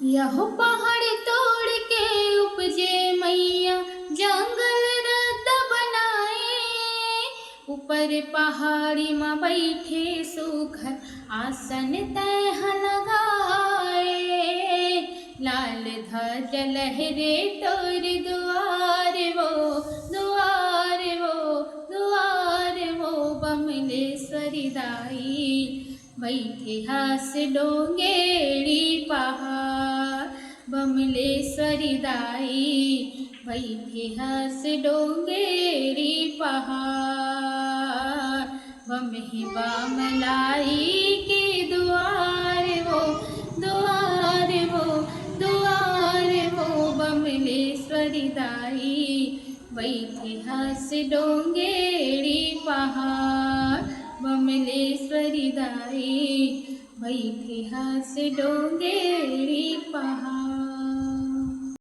यहो पहाड़ तोड़ के उपजे मैया जंगल रद्द बनाए। ऊपर पहाड़ी में बैठे सुखर आसन तह लगाए। लाल ध्वज लहरे तोर दुआर वो बमलेश्वरी दाई। बैठे हास डोंगेड़ी पहाड़ बमलेश्वरी दाई। बैठे हास डोंगेड़ी पहाड़ बमहि बामलाई के दुआर वो बमलेश्वरी दाई। बैठे हास डोंगेड़ी पहाड़ बमलेश्वरी दाई। बैठे हास डोंगेड़ी पहाड़।